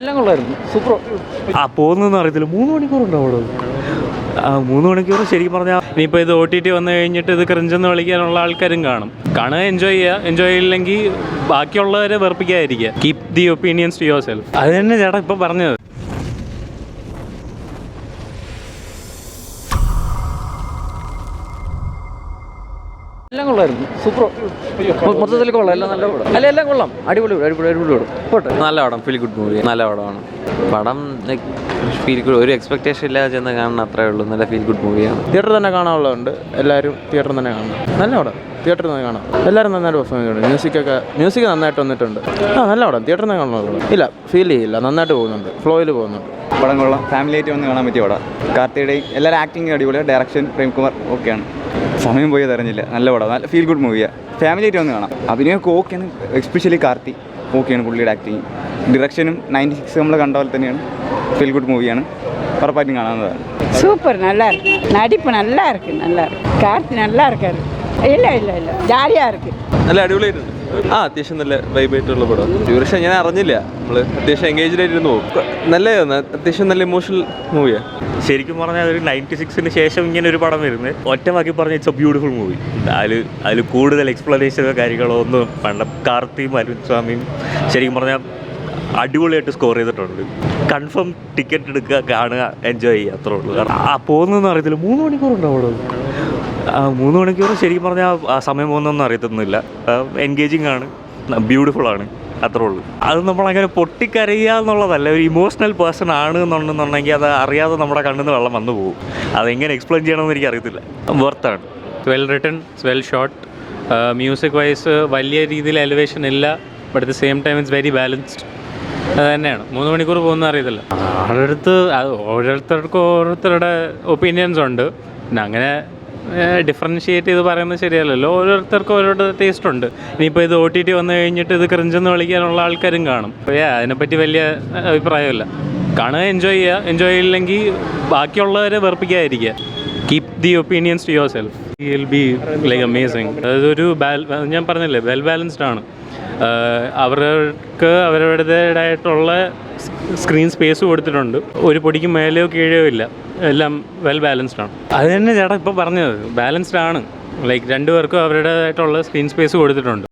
എല്ലാം കൊള്ളായിരുന്നു, സൂപ്പർ. പോകുന്നതെന്ന് അറിയത്തില്ല. 3 മണിക്കൂറുണ്ടോ അവിടെ? 3 മണിക്കൂർ ശരിക്കും പറഞ്ഞാൽ ഇനിയിപ്പോൾ ഇത് OTT വന്നു കഴിഞ്ഞിട്ട് ഇത് ക്രിഞ്ചെന്ന് വിളിക്കാനുള്ള ആൾക്കാരും കാണുക, എൻജോയ് ചെയ്യുക. എൻജോയ് ചെയ്യില്ലെങ്കിൽ ബാക്കിയുള്ളവരെ വെറുപ്പിക്കാതിരിക്കുക. Keep the opinions to yourself. അത് തന്നെ ചേട്ടാ ഇപ്പം പറഞ്ഞത്. എല്ലാം കൊള്ളായിരുന്നു, സൂപ്പർ. മൊത്തത്തിൽ കൊള്ളാം, എല്ലാം നല്ല പടം. അല്ല, എല്ലാം കൊള്ളാം, അടിപൊളി പടം. പോട്ടെ, നല്ല പടം, ഫീൽ ഗുഡ് മൂവി, നല്ല പടമാണ്. പടം ഫീൽ ഗുഡ്, ഒരു എക്സ്പെക്ടേഷൻ ഇല്ലാതെ ചെന്ന് കാണണം, അത്രേ ഉള്ളൂ. നല്ല ഫീൽ ഗുഡ് മൂവിയാണ്. തിയേറ്ററിൽ തന്നെ കാണാനുള്ളതുണ്ട്, എല്ലാവരും തിയേറ്ററിൽ തന്നെ കാണണം. നല്ല പടം, തിയേറ്ററിൽ തന്നെ കാണാം. എല്ലാവരും നന്നായിട്ട് പെർഫോം ചെയ്യുന്നുണ്ട്. മ്യൂസിക് നന്നായിട്ട് വന്നിട്ടുണ്ട്. നല്ല പടം, തിയേറ്ററിൽ തന്നെ കാണുന്നുള്ളൂ. ഇല്ല, ഫീൽ ചെയ്യില്ല, നന്നായിട്ട് പോകുന്നുണ്ട്, ഫ്ലോയിൽ പോകുന്നുണ്ട്. പടം കൊള്ളാം, ഫാമിലി ആയിട്ട് വന്ന് കാണാൻ പറ്റിയ പടം. കാർത്തിയുടെയും എല്ലാവരും ആക്ടിങ് അടിപൊളിയാണ്, ഡയറക്ഷൻ പ്രേംകുമാർ ഓക്കെയാണ്. സമയം പോയി അറിഞ്ഞില്ല, നല്ല പടം, നല്ല ഫീൽ ഗുഡ് മൂവിയാണ്. ഫാമിലി ആയിട്ട് വന്ന് കാണാം. അഭിനയമൊക്കെ ഓക്കെയാണ്, എസ്പെഷ്യലി കാർത്തി ഓക്കെയാണ്, പുള്ളിയുടെ ആക്ടിങ്. ഡിറക്ഷനും 96 നമ്മൾ കണ്ട പോലെ തന്നെയാണ്. ഫീൽ ഗുഡ് മൂവിയാണ്, ഉറപ്പായിട്ടും കാണാവുന്നതാണ്. சூப்பர், நல்லா இருக்கு. நடிப்பு நல்லா இருக்கு, நல்லா இருக்கு. கார்த்தி நல்லா இருக்காரு. இல்லை ஜாலியாக இருக்கு. നല്ല അടിപൊളിയായിട്ടുണ്ട്. അത്യാവശ്യം നല്ല വൈബായിട്ടുള്ള പടം. ഡ്യൂറേഷൻ ഞാൻ അറിഞ്ഞില്ല, നമ്മൾ അത്യാവശ്യം എൻഗേജ്ഡ് ആയിട്ടിരുന്ന് പോകും. നല്ലതാണ്, അത്യാവശ്യം നല്ല ഇമോഷണൽ മൂവിയാണ്. ശരിക്കും പറഞ്ഞാൽ ഒരു 96-ന് ശേഷം ഇങ്ങനെ ഒരു പടം വരുന്നത് ഒറ്റ വാക്കി പറഞ്ഞാൽ ഇറ്റ്സ് എ ബ്യൂട്ടിഫുൾ മൂവി. അതിൽ കൂടുതൽ എക്സ്പ്ലനേഷനോ കാര്യങ്ങളോ ഒന്നും വേണ്ട. കാർത്തിയും അരുൺ സ്വാമിയും ശരിക്കും പറഞ്ഞാൽ അടിപൊളിയായിട്ട് സ്കോർ ചെയ്തിട്ടുണ്ട്. കൺഫേം ടിക്കറ്റ് എടുക്കുക, കാണുക, എൻജോയ് ചെയ്യുക, അത്രേ ഉള്ളൂ. പോകുന്നതെന്ന് അറിയത്തില്ല. 3 മണിക്കൂറുണ്ടോ അവിടെ? 3 മണിക്കൂർ ശരിക്കും പറഞ്ഞാൽ സമയം പോകുന്നൊന്നും അറിയത്തൊന്നുമില്ല. എൻഗേജിങ് ആണ്, ബ്യൂട്ടിഫുള്ളാണ്, അത്രേ ഉള്ളൂ. അത് നമ്മളങ്ങനെ പൊട്ടിക്കരയുക എന്നുള്ളതല്ല. ഒരു ഇമോഷണൽ പേഴ്സൺ ആണ് എന്നുണ്ടെന്നുണ്ടെങ്കിൽ അത് അറിയാതെ നമ്മുടെ കണ്ണിൽ നിന്ന് വെള്ളം വന്നു പോകും. അതെങ്ങനെ എക്സ്പ്ലെയിൻ ചെയ്യണമെന്ന് എനിക്ക് അറിയത്തില്ല. വർത്താണ്. Well written, well shot. Music wise വലിയ രീതിയിൽ എലിവേഷൻ ഇല്ല, but at the same time it's very balanced. അത് തന്നെയാണ്. 3 മണിക്കൂർ പോകുന്ന അറിയത്തില്ല. ഓരോരുത്തർക്കും ഓരോരുത്തരുടെ ഒപ്പീനിയൻസ് ഉണ്ട്. പിന്നെ അങ്ങനെ ഡിഫറൻഷിയേറ്റ് ചെയ്ത് പറയുന്നത് ശരിയല്ലല്ലോ. ഓരോരുത്തർക്കും ഓരോ ടേസ്റ്റ് ഉണ്ട്. ഇനിയിപ്പോൾ ഇത് OTT വന്നു കഴിഞ്ഞിട്ട് ഇത് ക്രിഞ്ചെന്ന് വിളിക്കാനുള്ള ആൾക്കാരും കാണും. അപ്പോൾ അതിനെപ്പറ്റി വലിയ അഭിപ്രായമില്ല. എൻജോയ് ചെയ്യുക. എൻജോയ് ചെയ്യില്ലെങ്കിൽ ബാക്കിയുള്ളവരെ വെറുപ്പിക്കാതിരിക്കുക. Keep the opinions to yourself. Will be like amazing. അതൊരു ഞാൻ പറഞ്ഞില്ലേ, വെൽ ബാലൻസ്ഡ് ആണ്. അവർക്ക് അവരുടേതായിട്ടുള്ള സ്ക്രീൻ സ്പേസ് കൊടുത്തിട്ടുണ്ട്. ഒരു പൊടിക്ക് മേലെയോ കീഴോ ഇല്ല, എല്ലാം വെൽ ബാലൻസ്ഡ് ആണ്. അത് തന്നെ ചേട്ടാ ഇപ്പോൾ പറഞ്ഞത്, ബാലൻസ്ഡ് ആണ്. ലൈക്ക് രണ്ടുപേർക്കും അവരുടേതായിട്ടുള്ള സ്ക്രീൻ സ്പേസ് കൊടുത്തിട്ടുണ്ട്.